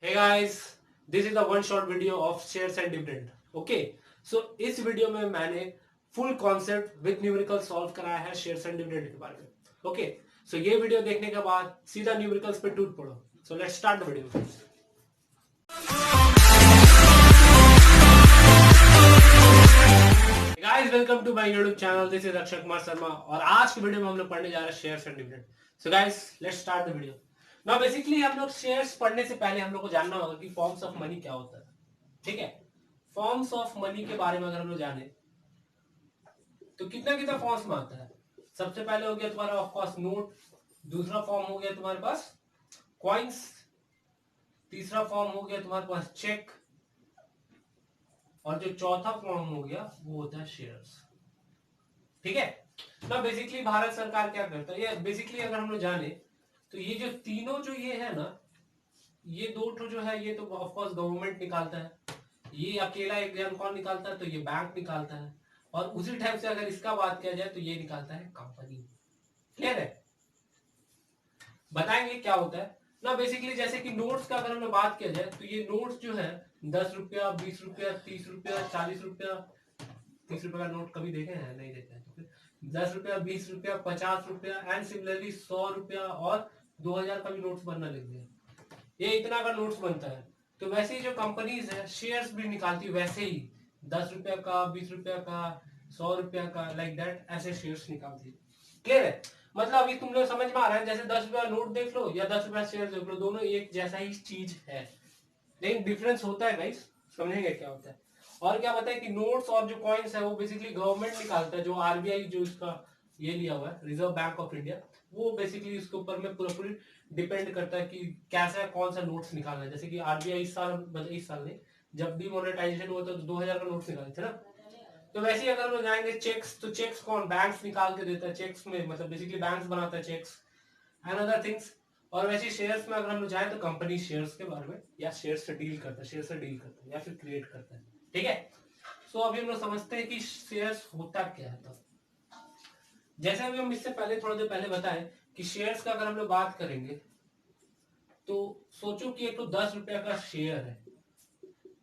Hey guys, this is a one shot video of shares and dividend. Okay, so इस video में मैंने full concept with numerical solve कराया है shares and dividend के बारे में. ओके, सो ये वीडियो देखने के बाद सीधा न्यूमेरिकल्स पे टूट पड़ो. So let's start the video. Guys, welcome to my YouTube channel. This is Akshay Kumar Sharma और आज की वीडियो में हम लोग पढ़ने जा रहे हैं shares and dividend. So guys, let's start the video. Now basically हम लोग शेयर्स पढ़ने से पहले हम लोग को जानना होगा कि फॉर्म्स ऑफ मनी क्या होता है. ठीक है, फॉर्म्स ऑफ मनी के बारे में अगर हम लोग जाने तो कितना कितना फॉर्म्स में आता है. सबसे पहले हो गया तुम्हारा ऑफ कोर्स नोट, दूसरा फॉर्म हो गया तुम्हारे पास कॉइन्स, तीसरा फॉर्म हो गया तुम्हारे पास चेक, और जो चौथा फॉर्म हो गया वो होता है शेयर्स. ठीक है, तो बेसिकली भारत सरकार क्या करता है, ये बेसिकली अगर हम लोग जाने तो ये जो तीनों जो ये है ना, ये दो ठो जो है ये तो ऑफ कोर्स गवर्नमेंट निकालता है. ये अकेला एग्जाम कौन निकालता है, तो ये बैंक निकालता है. और उसी टाइप से अगर इसका बात किया जाए तो ये निकालता है कंपनी. क्लियर है, बताएंगे क्या होता है ना. बेसिकली जैसे कि नोट्स का अगर हमें बात किया जाए तो ये नोट्स जो है 10 रुपया, 20 रुपया, 30 रुपया, 40 रुपया. 30 रुपया का नोट कभी देखे हैं? नहीं देखे हैं. तो 10 रुपया, 20 रुपया, 50 रुपया एंड सिमिलरली 100 रुपया और 2000 का भी नोट्स बनना लग गया. ये इतना का नोट्स बनता है. तो वैसे ही जो कंपनीज है शेयर्स भी निकालती है वैसे ही 10 रुपया का, 20 रुपया का, 100 रुपया का, लाइक दैट ऐसे शेयर्स निकालती है. क्लियर है, मतलब अभी तुम लोग समझ में आ रहा है. जैसे 10 रुपया नोट देख लो या 10 रुपया शेयर देख लो, दोनों एक जैसा ही चीज है, लेकिन डिफरेंस होता है गाइस. समझेंगे क्या होता है. और क्या बताए कि नोट्स और जो कॉइन्स है वो बेसिकली गवर्नमेंट निकालता है. जो आरबीआई जो इसका ये लिया हुआ है, रिजर्व बैंक ऑफ इंडिया, वो बेसिकली इसके ऊपर में पूरा पूरी डिपेंड करता है कि कैसा कौन सा नोट्स निकालना है. जैसे कि आरबीआई इस साल, मतलब इस साल नहीं, जब डिमोनेटाइजेशन हुआ था तो 2000 का नोट्स निकाले थे ना. तो वैसे ही अगर हम लोग जाएंगे चेक्स, तो चेक्स कौन, बैंक्स निकाल के देता है. चेक्स में मतलब बेसिकली बैंक्स बनाता है चेक्स एंड अदर थिंग्स. और वैसे शेयर्स में अगर हम लोग जाए तो कंपनी शेयर्स के बारे में या शेयर से डील करता है, शेयर से डील करता है या फिर क्रिएट करता है. ठीक है, सो अभी हम लोग समझते हैं कि शेयर्स होता क्या है. तो जैसे अभी हम इससे पहले थोड़ा देर पहले बताएं कि शेयर्स का अगर हम लोग बात करेंगे तो सोचो कि एक तो 10 रुपया का शेयर है.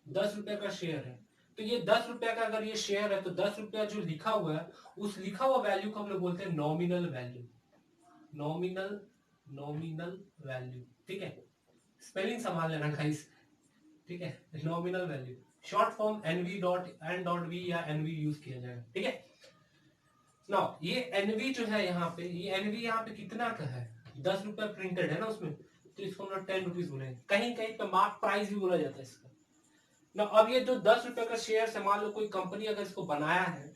10 रुपया का शेयर है, तो ये 10 रुपया का अगर ये शेयर है तो 10 रुपया जो लिखा हुआ है उस लिखा हुआ वैल्यू को हम लोग बोलते हैं nominal value. Nominal nominal value. ठीक है, स्पेलिंग संभाल लेना गाइस. ठीक है, nominal value short form NV dot N dot V या एनवी यूज किया जाएगा. ठीक है, ना ये एनवी जो है यहाँ पे, ये एनवी यहाँ पे कितना का है, 10 रुपया प्रिंटेड है ना उसमें, तो इसको हम लोग 10 रुपीज बोलेंगे. कहीं कहीं पे मार्क प्राइस भी बोला जाता है इसका ना. अब ये जो 10 रुपया का शेयर है, मान लो कोई कंपनी अगर इसको बनाया है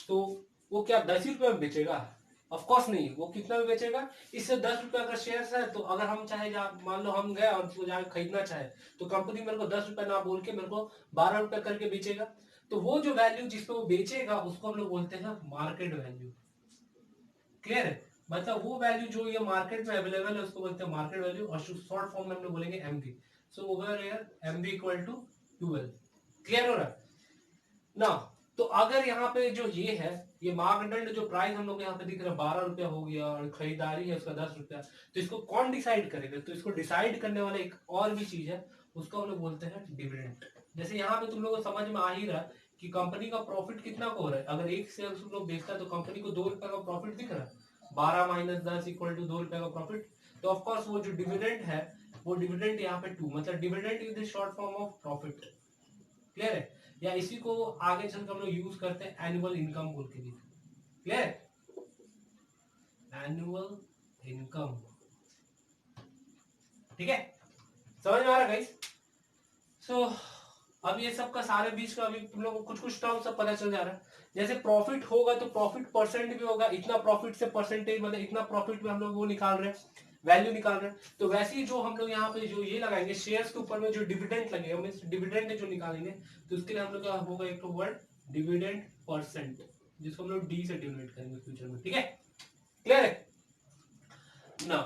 तो वो क्या 10 ही रुपये में बेचेगा? ऑफ कोर्स नहीं, वो कितना में बेचेगा. इससे 10 रुपया का शेयर है तो अगर हम चाहे, मान लो हम गए और उसको जाकर खरीदना चाहे तो कंपनी मेरे को 10 रुपया ना बोल के मेरे को 12 रुपया करके बेचेगा. तो वो जो वैल्यू जिसपे वो बेचेगा उसको हम लोग बोलते हैं मार्केट वैल्यू. क्लियर है, मतलब वो वैल्यू जो ये मार्केट में अवेलेबल है उसको बोलते हैं मार्केट वैल्यू. और शॉर्ट फॉर्म में हम लोग बोलेंगे MV. So over here MV equal to 12. Clear हो रहा है ना. तो अगर यहाँ पे जो ये है, ये मापदंड जो प्राइस हम लोग यहाँ पे दिख रहा है 12 रुपया हो गया और खरीदारी है उसका 10 रुपया, तो इसको कौन डिसाइड करेगा? तो इसको डिसाइड करने वाला एक और भी चीज है, उसको हम लोग बोलते हैं डिविडेंड. जैसे यहाँ पे तुम लोगों को समझ में आ ही रहा है कि कंपनी का प्रॉफिट कितना को हो रहा है. अगर एक शेयर तुम लोग बेचता है तो कंपनी को 2 रुपया का प्रॉफिट दिख रहा है. 12 - 10 इक्वल टू 2 रुपया का प्रॉफिट. तो ऑफकोर्स वो जो डिविडेंड है, वो डिविडेंड यहाँ पे 2, मतलब dividend is the short form of profit. Clear है, या इसी को आगे चलकर हम लोग यूज करते हैं एनुअल इनकम बोल के भी. Clear, annual income. ठीक है, समझ में आ रहा है गाइस. सो अब ये सब का सारे बीच का अभी तुम लोग को कुछ कुछ टर्म सब पता चल जा रहा है. जैसे प्रॉफिट होगा तो प्रॉफिट परसेंट भी होगा, इतना प्रॉफिट से परसेंटेज, मतलब इतना प्रॉफिट में हम लोग वो निकाल रहे हैं, वैल्यू निकाल रहे हैं. तो वैसे ही जो हम लोग यहाँ पे जो ये लगाएंगे शेयर्स के ऊपर में जो डिविडेंड लगेगा, मींस डिविडेंड जो निकालेंगे, तो उसके लिए हम लोग क्या होगा, एक तो वर्ड डिविडेंड परसेंट, जिसको हम लोग डी से डिनोट करेंगे फ्यूचर में. ठीक है, क्लियर है ना.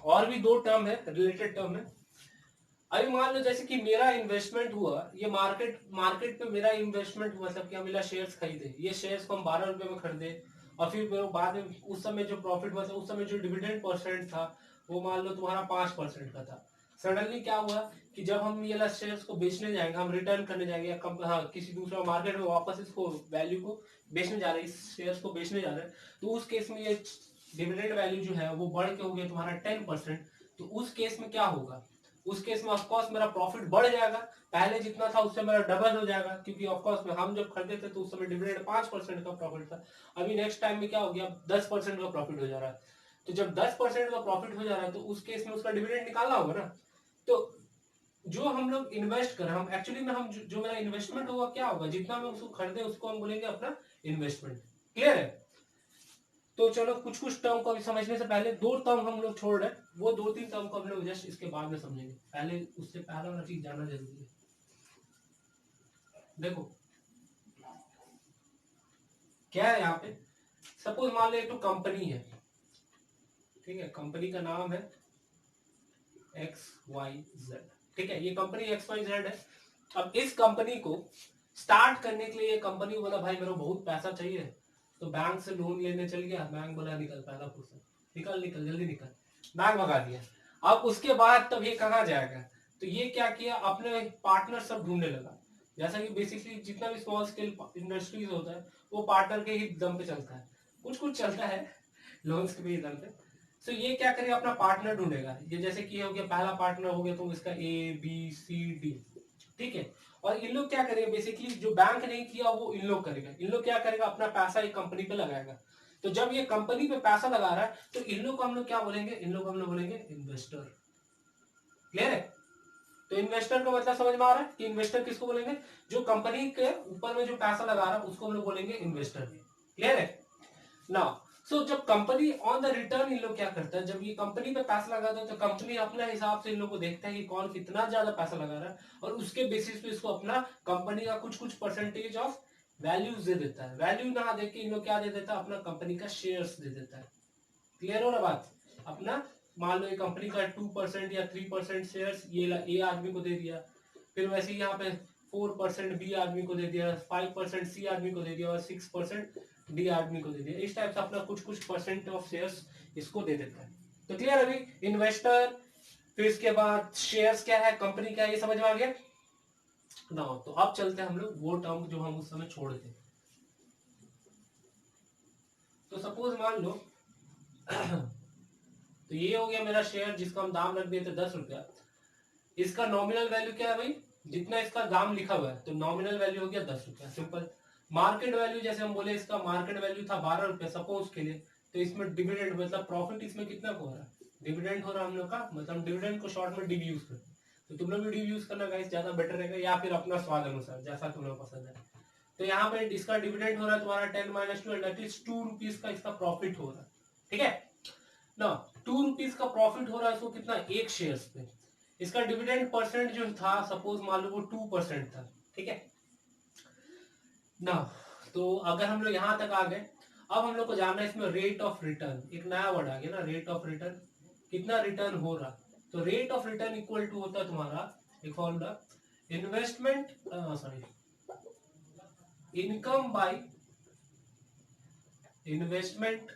और भी दो टर्म है, रिलेटेड टर्म है. अभी मान लो जैसे कि मेरा इन्वेस्टमेंट हुआ, ये मार्केट पे मेरा इन्वेस्टमेंट हुआ, मतलब क्या मिला, शेयर्स खरीदे. ये शेयर्स को हम 12 रुपए में खरीदे और फिर बाद में उस समय जो प्रॉफिट, मतलब उस समय जो डिविडेंड परसेंट था वो मान लो तुम्हारा 5% का था. सडनली क्या हुआ कि जब हम ये शेयर्स को बेचने जाएंगे, हम रिटर्न करने जाएंगे या हाँ किसी दूसरा मार्केट में वापस इसको वैल्यू को बेचने जा रहे हैं, इस शेयर्स को बेचने जा रहे हैं, तो उस केस में ये डिविडेंड वैल्यू जो है वो बढ़ के हो गया तुम्हारा 10%। तो उस केस में क्या होगा, उस केस में ऑफकोर्स मेरा प्रॉफिट बढ़ जाएगा, पहले जितना था उससे मेरा डबल हो जाएगा, क्योंकि ऑफकोर्स हम जब खरीदे थे तो उस समय डिविडेंड 5% का प्रॉफिट था। अभी नेक्स्ट टाइम में क्या हो गया, 10% का प्रॉफिट हो जा रहा है। तो जब 10% का प्रॉफिट हो जा रहा है तो उस केस में उसका डिविडेंड निकालना होगा ना। तो जो हम लोग इन्वेस्ट कर रहे हैं, हम एक्चुअली में हम जो मेरा इन्वेस्टमेंट होगा क्या होगा, जितना हम उसको खरीदे उसको हम बोलेंगे अपना इन्वेस्टमेंट। क्लियर है? तो चलो कुछ कुछ टर्म को अभी समझने से पहले दो टर्म हम लोग छोड़ रहे हैं, वो 2-3 टर्म को हम लोग जस्ट इसके बाद में समझेंगे, पहले उससे पहला वाला चीज जानना जरूरी है। देखो क्या है यहाँ पे, सपोज मान लो एक तो कंपनी है, ठीक है, कंपनी का नाम है XYZ, ठीक है, ये कंपनी XYZ है। अब इस कंपनी को स्टार्ट करने के लिए कंपनी बोला भाई मेरे को बहुत पैसा चाहिए, तो बैंक से लोन लेने चल गया, बैंक बोला निकल पहला फुर्सत, निकल निकल जल्दी निकल, बैंक भगा दिया। अब उसके बाद तब ये कहाँ जाएगा, तो ये क्या किया, अपने पार्टनर सब ढूंढने लगा। जैसा कि बेसिकली जितना भी स्मॉल स्केल इंडस्ट्रीज होता है वो पार्टनर के ही दम पे चलता है, कुछ कुछ चलता है लोन्स के भी दम पे। तो ये क्या करेगा, अपना पार्टनर ढूंढेगा। ये जैसे कि हो गया पहला पार्टनर हो गया तो इसका ABCD, ठीक है। और इन लोग क्या करेगा, बेसिकली जो बैंक नहीं किया वो इन लोग करेगा। इन लोग क्या करेगा, अपना पैसा एक कंपनी पे लगाएगा। तो जब ये कंपनी पे पैसा लगा रहा है तो इन लोग को हम लोग क्या बोलेंगे, इन लोग हम लोग बोलेंगे इन्वेस्टर। क्लियर है? तो इन्वेस्टर का मतलब समझ में आ रहा है कि इन्वेस्टर किसको बोलेंगे, जो कंपनी के ऊपर में जो पैसा लगा रहा है उसको हम लोग बोलेंगे इन्वेस्टर। क्लियर है ना? सो जब कंपनी ऑन द रिटर्न इन लोग क्या करता है, जब ये कंपनी पे पैसा लगाता है तो कंपनी अपने हिसाब से इन लोग को देखता है कि कौन कितना ज्यादा पैसा लगा रहा है, और उसके बेसिस पे इसको अपना कंपनी का कुछ कुछ परसेंटेज ऑफ वैल्यूज दे देता है। वैल्यू ना देके इन लोग क्या दे देता है, अपना कंपनी का शेयर्स दे देता है। क्लियर हो रहा बात? अपना मान लो ये कंपनी का 2% या 3% शेयर्स ये ए आदमी को दे दिया, फिर वैसे ही यहाँ पे 4% बी आदमी को दे दिया, 5% सी आदमी को दे दिया और 6% डी आदमी को दे दिया। इस टाइप से अपना कुछ कुछ परसेंट ऑफ शेयर्स इसको दे देता है। तो क्लियर अभी इन्वेस्टर, फिर इसके बाद शेयर्स क्या है, कंपनी क्या है, ये समझ में आ गया ना? तो अब चलते हैं हम लोग वो टर्म जो हम उस समय छोड़े थे। तो सपोज मान लो तो ये हो गया मेरा शेयर जिसका हम दाम रख दिए थे 10 रुपया। इसका नॉमिनल वैल्यू क्या है भाई, जितना इसका दाम लिखा हुआ है, तो नॉमिनल वैल्यू हो गया 10 रुपया, सिंपल। मार्केट वैल्यू जैसे हम बोले इसका मार्केट वैल्यू था 12 रुपया सपोज के लिए, तो इसमें डिविडेंड मतलब प्रॉफिट इसमें कितना हो रहा है, डिविडेंड हो रहा है हम लोग का, मतलब डिविडेंड को शॉर्ट में डिव यूज करते हैं। तो तुम लोग भी डिव यूज करना गाइस, ज्यादा बेटर रहेगा, या फिर अपना स्वाद अनुसार जैसा तुम लोग पसंद है। तो यहाँ पे इसका डिविडेंड हो रहा है तुम्हारा 10 - 2 दैट इज 2 रुपीज का इसका प्रॉफिट हो रहा है, ठीक है ना? 2 रुपीज का प्रॉफिट हो रहा है, इसको कितना, एक शेयर पे। इसका डिविडेंड परसेंट जो था सपोज मान लो वो 2% था, ठीक है ना? तो अगर हम लोग यहां तक आ गए, अब हम लोग को जानना है इसमें रेट ऑफ रिटर्न, एक नया वर्ड आ गया ना, रेट ऑफ रिटर्न, कितना रिटर्न हो रहा। तो rate of return equal to होता है तुम्हारा एक formula, investment sorry income by investment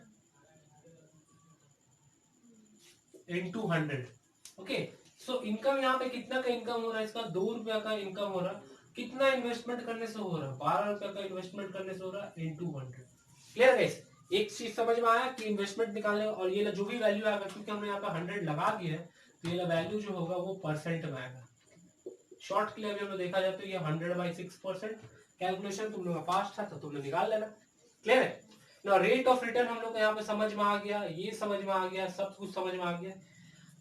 into 100। Okay, so income यहाँ पे कितना का इनकम हो रहा है, इसका 2 रुपया का इनकम हो रहा, कितना इन्वेस्टमेंट करने से हो रहा है, 12 रुपया का इन्वेस्टमेंट करने से हो रहा है इनटू 100। Clear guys? एक चीज समझ में आया कि इन्वेस्टमेंट निकालने और ये जो भी वैल्यू आएगा, क्योंकि हमने यहाँ पे 100 लगा दिया है, तो ये वैल्यू जो होगा वो परसेंट में आएगा। शॉर्ट के लिए अभी हमें देखा जाए तो ये 100/6%। कैलकुलेशन तुम लोग का पास था तो तुमने निकाल लेना। क्लियर है ना? रेट ऑफ रिटर्न हम लोग को यहाँ पे समझ में आ गया, ये समझ में आ गया, सब कुछ समझ में आ गया।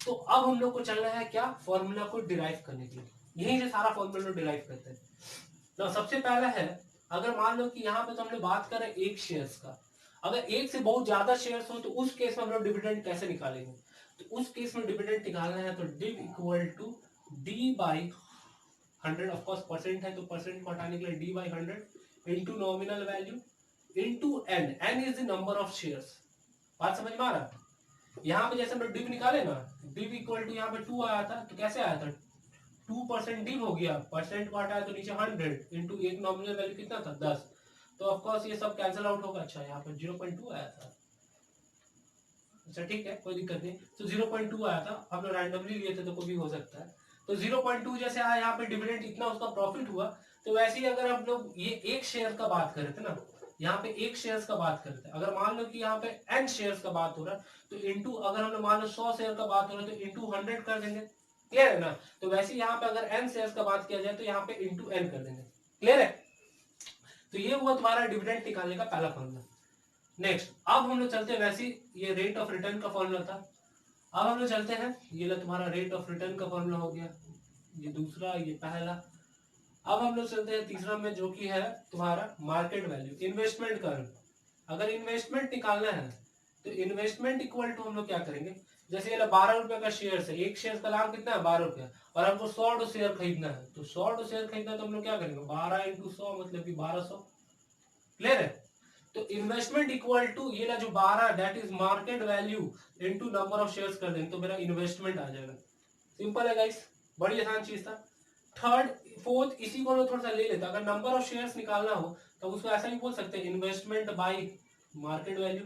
तो अब हम लोग को चलना है क्या, फॉर्मूला को डिराइव करने के लिए। यहीं से सारा फॉर्मूला डिराइव करते हैं ना। सबसे पहला है, अगर मान लो कि यहाँ पे तो हमने बात करें एक शेयर्स का, अगर एक से बहुत ज्यादा शेयर्स हो तो उस केस में हम लोग डिविडेंड कैसे निकालेंगे। तो उस केस में डिविडेंड निकालना है तो div equal to D/100, of course percent है तो परसेंट को हटाने के लिए D/100 into nominal value into n is the number of shares. बात समझ में आ रहा है? यहाँ पे जैसे हम लोग डिव निकाले ना, डिव इक्वल टू यहाँ पे 2 आया था, तो कैसे आया था, 2% डिव हो गया, परसेंट को हटाया तो नीचे 100 इंटू एक नॉमिनल वैल्यू कितना था 10, तो ऑफ कोर्स ये सब कैंसिल आउट होगा। अच्छा यहाँ पे 0.2 आया था, अच्छा ठीक है, कोई दिक्कत नहीं। तो 0.2 आया था, हम लोग रैंडमली लिए थे तो कोई भी हो सकता है। तो 0.2 जैसे आया यहाँ पे डिविडेंड इतना उसका प्रॉफिट हुआ, तो वैसे ही अगर हम लोग ये एक शेयर का बात करें थे ना, यहाँ पे एक शेयर्स का बात करते हैं, अगर मान लो कि यहाँ पे n शेयर्स का बात हो रहा है तो इंटू, अगर हम लोग मान लो 100 शेयर का बात हो रहा है तो इंटू 100 कर देंगे, क्लियर है ना। तो वैसे यहाँ पे अगर n शेयर्स का बात किया जाए तो यहाँ पे इंटू n कर देंगे, क्लियर है। तो ये हुआ तुम्हारा डिविडेंड निकालने का पहला फॉर्मूला। नेक्स्ट अब हम लोग चलते हैं, वैसे ये रेट ऑफ रिटर्न का फॉर्मूला था। अब हम लोग चलते हैं, ये लो तुम्हारा रेट ऑफ रिटर्न का फॉर्मूला हो गया, ये दूसरा, ये पहला। अब हम लोग चलते हैं तीसरा में, जो कि है तुम्हारा मार्केट वैल्यू, इन्वेस्टमेंट कर्व। अगर इन्वेस्टमेंट निकालना है तो इन्वेस्टमेंट इक्वल टू हम लोग क्या करेंगे, जैसे ये 12 रुपए का शेयर है, एक शेयर का दाम कितना है 12 रुपया, और हमको 100 शेयर खरीदना है, तो 100 शेयर खरीदना है तो हम लोग क्या करेंगे 12 इंटू 100 मतलब कि 1200, क्लियर है। तो इन्वेस्टमेंट इक्वल टू ये ना जो 12 that is market value into number of shares कर देंगे तो मेरा इन्वेस्टमेंट आ जाएगा। सिंपल है गाइस, बड़ी आसान चीज था। थर्ड फोर्थ इसी को थोड़ा सा ले लेता, अगर नंबर ऑफ शेयर्स निकालना हो तो उसको ऐसा भी बोल सकते हैं, investment by market value,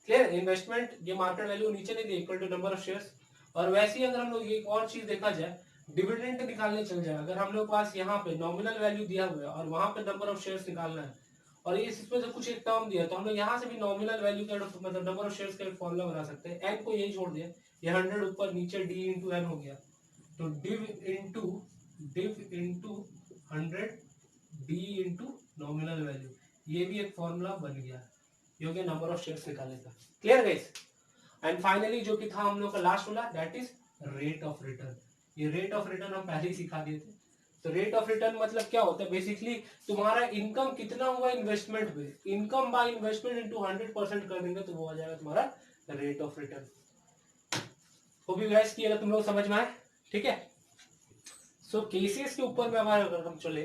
clear. Investment ये मार्केट वैल्यू नीचे नहीं दी, equal to number of shares. और वैसे ही अगर हम लोग एक और चीज देखा जाए, डिविडेंड निकालने चल जाए, अगर हम लोग पास यहाँ पे नॉमिनल वैल्यू दिया हुआ है और वहां पे नंबर ऑफ शेयर्स निकालना है, और ये इसमें से कुछ एक टर्म दिया, तो हम लोग यहाँ से भी नॉमिनल वैल्यू का मतलब नंबर ऑफ शेयर्स का एक फॉर्मूला बना सकते हैं। एन को यही छोड़ दिया, ये 100 ऊपर नीचे डी इंटू एन हो गया, तो div into 100 D into nominal value, ये भी एक फॉर्मूला बन गया, ये हो गया नंबर ऑफ शेयर्स निकालने का, क्लियर गाइस। एंड फाइनली जो कि था हम लोग का लास्ट वाला, that is rate of return. ये रेट ऑफ रिटर्न हम पहले ही सिखा दिए थे। तो रेट ऑफ रिटर्न मतलब क्या होता है, बेसिकली तुम्हारा इनकम कितना हुआ इन्वेस्टमेंट पे, इनकम बाय इन्वेस्टमेंट इनटू 100% कर देंगे तो वो आ जाएगा तुम्हारा rate of return. Hope you guys कि तुम लोग समझ में आए, ठीक है। सो केसेस के ऊपर में हमारे अगर हम चले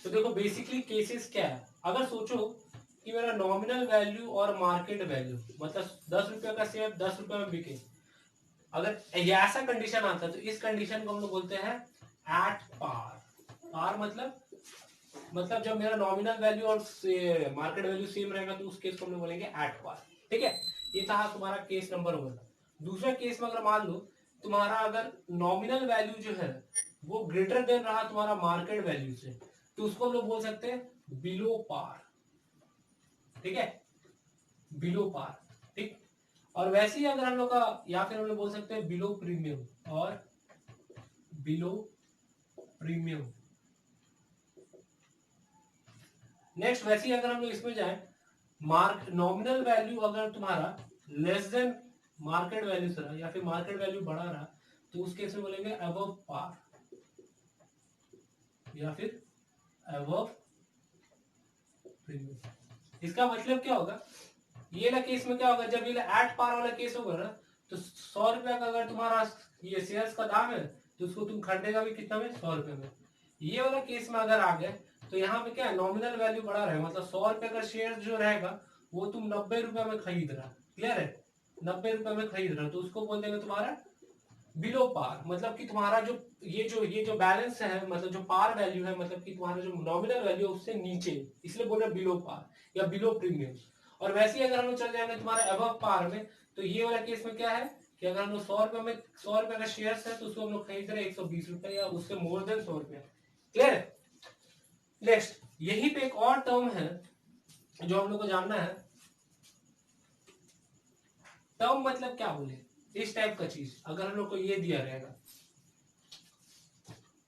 तो देखो बेसिकली केसेस क्या है, अगर सोचो कि मेरा नॉमिनल वैल्यू और मार्केट वैल्यू मतलब 10 रुपए का शेयर 10 रुपए में बिके, अगर ये ऐसा कंडीशन आता है तो इस कंडीशन को हम लोग बोलते हैं एट पार। पार मतलब जब मेरा नॉमिनल वैल्यू और मार्केट वैल्यू सेम रहेगा तो उस केस को हम लोग बोलेंगे एट पार, ठीक है। ये था तुम्हारा केस नंबर 1। दूसरा केस में अगर मान लो तुम्हारा अगर नॉमिनल वैल्यू जो है वो ग्रेटर देन रहा तुम्हारा मार्केट वैल्यू से, तो उसको हम लोग बोल सकते हैं बिलो पार, ठीक है, बिलो पार, ठीक। और वैसे ही अगर हम लोग का, या फिर हम लोग बोल सकते हैं बिलो प्रीमियम और बिलो प्रीमियम। नेक्स्ट वैसे ही अगर हम लोग इसमें जाए, मार्क नॉमिनल वैल्यू अगर तुम्हारा लेस देन मार्केट वैल्यू से रहा या फिर मार्केट वैल्यू बढ़ा रहा तो उस केस में बोलेंगे अबव पार या फिर अबव प्रीमियम। इसका मतलब क्या होगा, ये वाला केस में क्या होगा, जब ये एट पार वाला केस होगा ना तो 100 रुपया का अगर तुम्हारा ये शेयर्स का दाम है तो उसको तुम खरीदेगा भी कितना में 100 रुपए में। ये वाला केस में अगर आ गए तो यहाँ पे क्या है, नॉमिनल वैल्यू बढ़ा रहा है, मतलब 100 रुपए का शेयर जो रहेगा वो तुम 90 रुपए में खरीद रहा, क्लियर है, 90 रुपए में खरीद रहा, तो उसको बोल देंगे तुम्हारा बिलो पार। मतलब कि तुम्हारा जो ये जो बैलेंस है, मतलब जो पार वैल्यू है, मतलब कि तुम्हारा जो नॉमिनल वैल्यू है उससे नीचे, इसलिए बोल रहे बिलो पार या बिलो प्रीमियम। और वैसे ही अगर हम लोग चल जाएंगे तुम्हारे अबव पार में, तो ये वाला केस में क्या है कि अगर हम लोग 100 रुपए में 100 रुपए का शेयर है तो उसको हम लोग खरीद रहे 120 रुपए या उससे मोर देन 100 रुपया, क्लियर है। नेक्स्ट यही पे एक और टर्म है जो हम लोग को जानना है। टर्म मतलब क्या बोले, इस टाइप का चीज अगर हम लोग को ये दिया रहेगा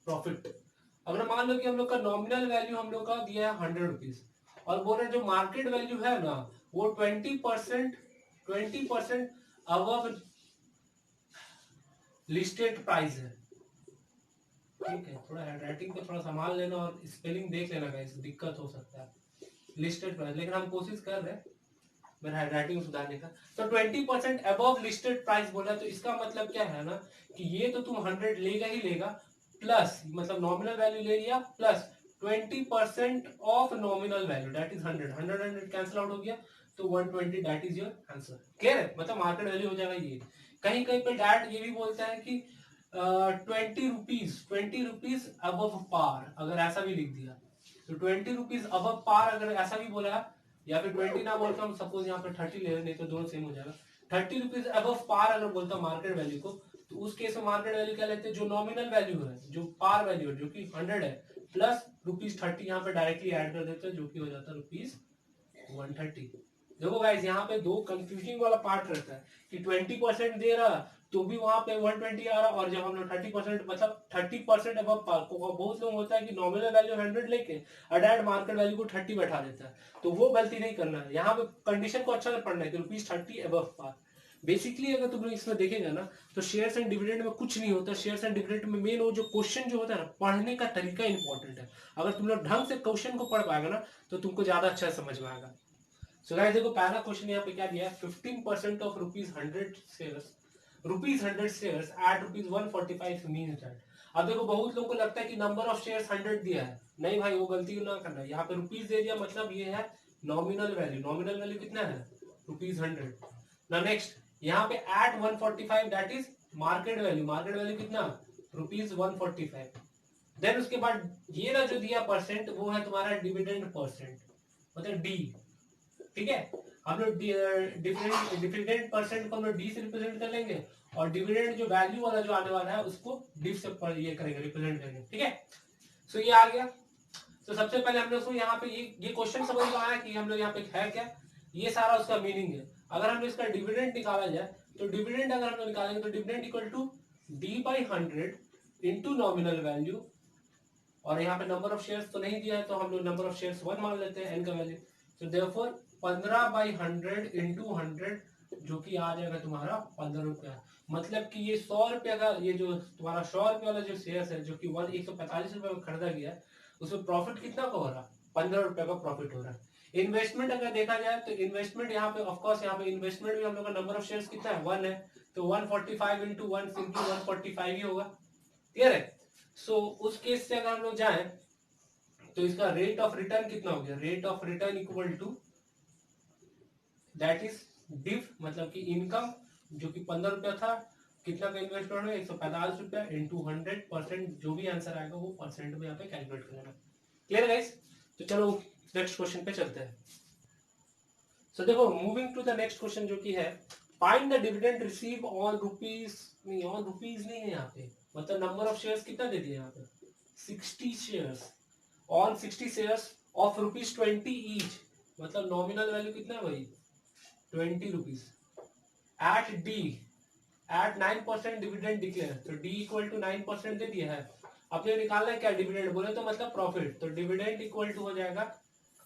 प्रॉफिट, अगर मान लो कि हम लोग का नॉमिनल वैल्यू हम लोग का दिया है 100 रुपीज और बोल रहे जो मार्केट वैल्यू है ना वो 20% अबव लिस्टेड प्राइस है, ठीक है। थोड़ा हैंडराइटिंग को थोड़ा संभाल लेना और स्पेलिंग देख लेना गाइस, दिक्कत हो सकता है लिस्टेड प्राइस, लेकिन हम कोशिश कर रहे हैं मेरा हैंडराइटिंग सुधारने का। तो 20% अबव लिस्टेड प्राइस बोला, तो इसका मतलब क्या है ना कि ये तो तुम 100 लेगा ही लेगा, प्लस मतलब नॉमिनल वैल्यू ले लिया plus 20% of nominal value that is 100 cancel out हो गया तो 120 that is your answer, clear है। मतलब मार्केट वैल्यू हो जाएगा ये। कहीं कहीं पे डैट ये भी बोलता है कि 20 रुपीज अबव पार, अगर ऐसा भी लिख दिया तो 20 रुपीज अबव पार अगर ऐसा भी बोला, या फिर 20 ना बोलकर हम सपोज यहाँ पे 30 ले रहे, नहीं तो दोनों सेम हो जाएगा, ₹30 अबव पार अगर बोलता मार्केट वैल्यू को, तो उस केस में मार्केट वैल्यू क्या लेते हैं, जो नॉमिनल वैल्यू है, जो पार वैल्यू है, जो कि 100 है, प्लस ₹30 यहाँ पे डायरेक्टली ऐड कर देते हैं, जो कि हो जाता है ₹130। देखो गाइस, यहाँ पे दो कंफ्यूजिंग वाला पार्ट रहता है कि 20% दे रहा तो भी वहां पे 120 आ रहा, और जब हम लोग 30% मतलब 30% अबव पार को, बहुत लोग होता है कि नॉमिनल वैल्यू 100 लेके अडेड मार्केट वैल्यू को 30 बैठा देता है, तो वो गलती नहीं करना है। यहाँ पे कंडीशन को अच्छा से पढ़ना है कि ₹30 अबव पार। बेसिकली अगर तुम इसमें देखेगा ना, तो शेयर्स एंड डिविडेंड में कुछ नहीं होता। शेयर्स एंड डिविडेंड में मेन वो जो क्वेश्चन जो होता है ना, पढ़ने का तरीका इंपॉर्टेंट है। अगर तुम लोग ढंग से क्वेश्चन को पढ़ पाएगा ना, तो तुमको ज्यादा अच्छा समझ में आएगा। सो गाइस देखो, पहला क्वेश्चन यहाँ पे क्या दिया है, 15% of ₹100 shares, ₹100 shares at ₹145 means that. अब देखो, बहुत लोगों को लगता है कि नंबर ऑफ शेयर्स 100 दिया है। नहीं भाई, वो गलती ना करना। यहाँ पे रुपीज दे दिया, मतलब ये है नॉमिनल वैल्यू। नॉमिनल वैल्यू कितना है, ₹100। ना नेक्स्ट, यहाँ पे at 145 that is market value. Market value कितना, ₹145। देन उसके बाद ये ना जो दिया परसेंट, वो है तुम्हारा डिविडेंड परसेंट, मतलब डी। ठीक है, हम लोग डिविडेंड परसेंट को हम लोग डी से रिप्रेजेंट कर लेंगे, और डिविडेंड जो वैल्यू वाला जो आने वाला है उसको डिव से ये करेंगे, रिप्रेजेंट करेंगे। ठीक है, सो ये आ गया। तो सबसे पहले हम लोग को यहाँ पे ये क्वेश्चन समझ में आया कि हम लोग यहाँ पे है क्या, ये सारा उसका मीनिंग है। अगर हम इसका डिविडेंड निकाला जाए, तो डिविडेंड अगर हम लोग निकालेंगे, तो dividend equal to D/100 into nominal value, और यहाँ पे नंबर ऑफ शेयर्स तो नहीं दिया है, तो हम लोग नंबर ऑफ शेयर्स 1 मान लेते हैं, एन का वैल्यू। तो देयरफॉर 15/100 इंटू 100, जो कि आ जाएगा तुम्हारा ₹15। मतलब कि ये 100 रुपए का, ये जो तुम्हारा 100 रुपए वाला जो शेयर्स है, जो कि 145 रुपए में खरीदा गया है, उसमें प्रॉफिट कितना का हो रहा है, ₹15 का प्रॉफिट हो रहा है। इन्वेस्टमेंट अगर देखा जाए, तो इन्वेस्टमेंट यहाँ पे ऑफकोर्स, यहाँ पे इन्वेस्टमेंट भी हम लोग का नंबर ऑफ शेयर्स कितना है, 1 है, तो 145 इंटू 1 सिंपली 145 ही होगा। क्लियर है। सो उस केस से अगर हम लोग जाए, तो इसका रेट ऑफ रिटर्न कितना हो गया, rate of return equal to that is div, मतलब कि इनकम, जो कि ₹15 था, कितना का इन्वेस्टमेंट है, ₹145 इंटू 100%, जो भी आंसर आएगा वो परसेंट में यहाँ पे कैलकुलेट करेगा। Clear guys. तो चलो नेक्स्ट क्वेश्चन पे चलते हैं। सो देखो, moving to the next question, जो कि है find the dividend receive on rupees, नहीं ऑन रुपीज नहीं है यहाँ पे, मतलब नंबर ऑफ शेयर्स कितना दे दिया यहाँ पे, 60 shares, on 60 shares of ₹20 each, मतलब नॉमिनल वैल्यू कितना है भाई, ₹20 at D, at 9% dividend declare. तो डी इक्वल टू 9% दे दिया है। अपने निकालना है क्या, डिविडेंड बोले तो मतलब प्रॉफिट, तो डिविडेंड इक्वल टू हो जाएगा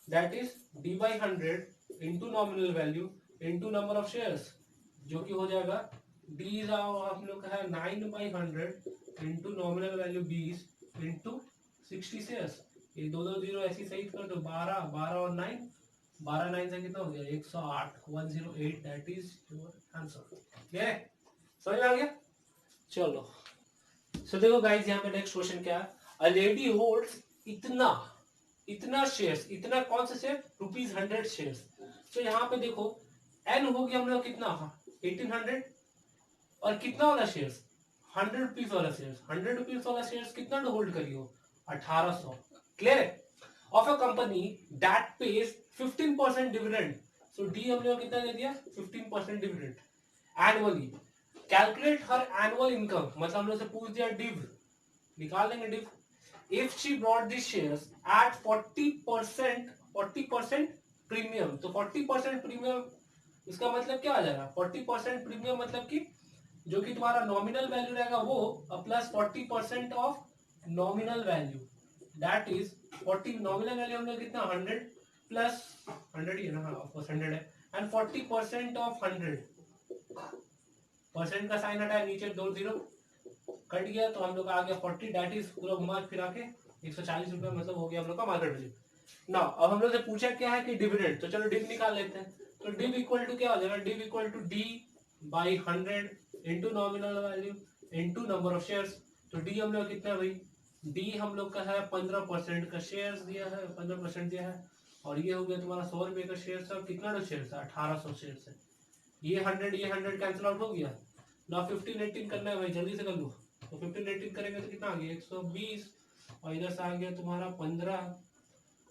that is D/100 into nominal value into number of shares, जो कि हो जाएगा डी हम लोग का है 9/100 into nominal value 20 into 60 shares. ये दो दो जीरो ऐसी सही कर दो, 12 12 और 9, 12 9 से कितना हो गया, 108, 108 that is your answer. Clear है, समझ में आ गया। चलो सो देखो गाइस, यहाँ पे नेक्स्ट क्वेश्चन क्या है, अ लेडी होल्ड्स इतना इतना शेयर्स, इतना कौन सा शेयर, ₹100 शेयर्स। तो यहाँ पे देखो, एन हो गया हम लोग कितना, 1800, और कितना वाला शेयर्स, ₹100 वाला शेयर्स, ₹100 वाला शेयर्स कितना होल्ड करी हो, 1800। क्लियर है। Of a company that page 15% dividend, so D हम लोग कितना दे दिया, 15% डिविडेंड एनुअली। कैलकुलेट हर एनुअल इनकम, मतलब हम लोग से पूछ दिया डिव, निकाल लेंगे div. If she brought this shares at 40% premium, तो 40% प्रीमियम इसका मतलब क्या आ जाएगा, 40% प्रीमियम मतलब कि जो कि तुम्हारा नॉमिनल वैल्यू रहेगा वो, plus 40% of nominal value, that is 40। Nominal value हम लोग कितना, 100 प्लस 100 ही है ना, ऑफ कोर्स 100 है, एंड 40% ऑफ 100, परसेंट का साइन हटाया, नीचे 2 जीरो कट गया, तो हम लोग आ गया 40, दैट इज पूरा घुमा फिरा के 140 रुपए, मतलब हो गया हम लोग का मार्केट वैल्यू। ना अब हम लोग से पूछा क्या है कि डिविडेंड, तो चलो डिव निकाल लेते हैं। तो डिव इक्वल टू क्या हो जाएगा, div equal to D/100 into nominal value into number of shares. तो डी हम लोग कितना है भाई, डी हम लोग का है 15% का शेयर्स दिया है, 15% दिया है, और ये हो गया तुम्हारा ₹100 का शेयर्स, और कितना शेयर्स है, 1800 शेयर्स है। ये 100 कैंसिल आउट हो गया ना, 15 18 करना है भाई, जल्दी से कर लो। तो 15 18 करेंगे तो कितना आ गया, 120, और इधर से आ गया तुम्हारा 15,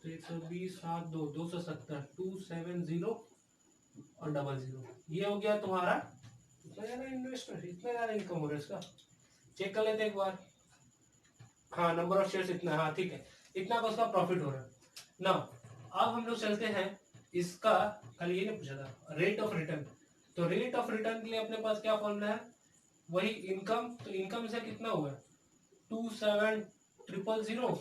तो 120 7 2 270, 270 और 00, ये हो गया तुम्हारा इतना ज्यादा इन्वेस्टमेंट, इतना ज्यादा इनकम हो रहा है इसका। चेक कर लेते एक बार। हाँ नंबर ऑफ शेयर्स इतना, हाँ ठीक है, इतना का उसका प्रॉफिट हो रहा है ना। अब हम लोग चलते हैं इसका, कल ये नहीं पूछा था रेट ऑफ रिटर्न। तो रेट ऑफ रिटर्न के लिए अपने पास क्या फॉर्मूला है, वही इनकम। तो इनकम से कितना हुआ 27,000,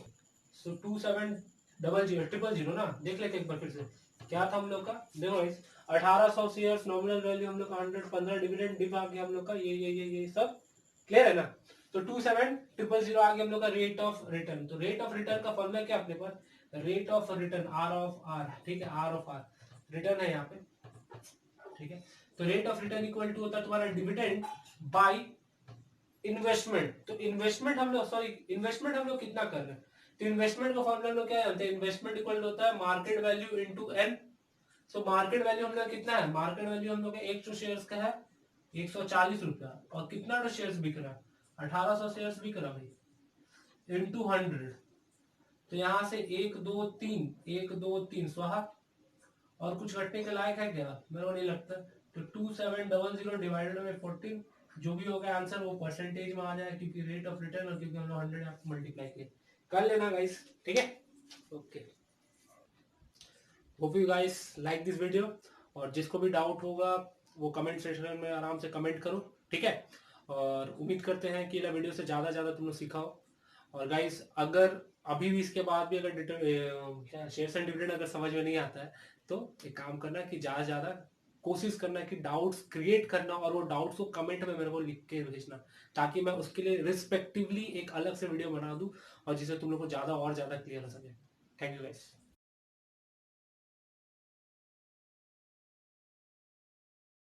सो 27,000 ना। देख लेते एक बार फिर से क्या था हम लोग का। देखो 1800 शेयर्स, नॉमिनल वैल्यू हम लोग का 115, डिविडेंड डिप आ गया हम लोग का ये सब क्लियर है ना। तो 27,000 आ गया हम लोग का रेट ऑफ रिटर्न। तो रेट ऑफ रिटर्न का फॉर्मूला क्या अपने पास, rate of return r of r, ठीक है, आर ऑफ आर रिटर्न है यहाँ पे, ठीक है। तो rate of return equal to होता है तुम्हारा डिविडेंड बाय इन्वेस्टमेंट। तो इन्वेस्टमेंट हम लोग, सॉरी इन्वेस्टमेंट हम लोग कितना कर रहे हैं, तो इन्वेस्टमेंट का फॉर्मूला हम लोग क्या जानते हैं, इन्वेस्टमेंट इक्वल होता है market value into n. So market value हम लोग कितना है, मार्केट वैल्यू हम लोग एक जो शेयर्स का है 140 रुपया, और कितना जो शेयर्स बिक रहा है 1800 शेयर्स बिक रहा भाई, इनटू 100। तो यहाँ से 1 2 3 1 2 3 स्वाहा, और कुछ घटने के लायक है क्या, मेरे को नहीं लगता। तो 2700 डिवाइडेड बाई 14, जो भी होगा आंसर वो परसेंटेज में आ जाए, क्योंकि रेट ऑफ रिटर्न और क्योंकि हम लोग 100 आपको मल्टीप्लाई किए। कर लेना गाइस, ठीक है, okay. Hope you guys like this video, और जिसको भी डाउट होगा वो कमेंट सेक्शन में आराम से कमेंट करो, ठीक है। और उम्मीद करते हैं कि ये वीडियो से ज़्यादा तुम लोग सीखा हो। और गाइस अगर अभी भी इसके बाद भी अगर क्या शेयर्स एंड डिविडेंड अगर समझ में नहीं आता है, तो एक काम करना कि ज़्यादा से ज़्यादा कोशिश करना कि डाउट्स क्रिएट करना, और वो डाउट्स को कमेंट में मेरे को लिख के भेजना, ताकि मैं उसके लिए रिस्पेक्टिवली एक अलग से वीडियो बना दूं, और जिससे तुम लोग को ज़्यादा और ज़्यादा क्लियर हो सके। Thank you guys.